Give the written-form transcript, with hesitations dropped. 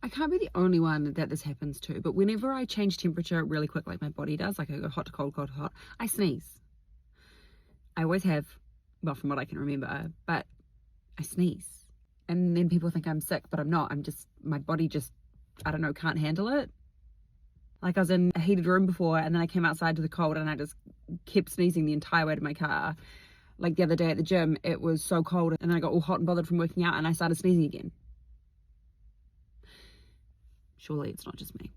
I can't be the only one that this happens to, but whenever I change temperature really quick, like my body does, like I go hot to cold, cold to hot, I sneeze. I always have, well, from what I can remember, but I sneeze. And then people think I'm sick, but I'm not. My body just, I don't know, can't handle it. Like I was in a heated room before and then I came outside to the cold and I just kept sneezing the entire way to my car. Like the other day at the gym, it was so cold and then I got all hot and bothered from working out and I started sneezing again. Surely it's not just me.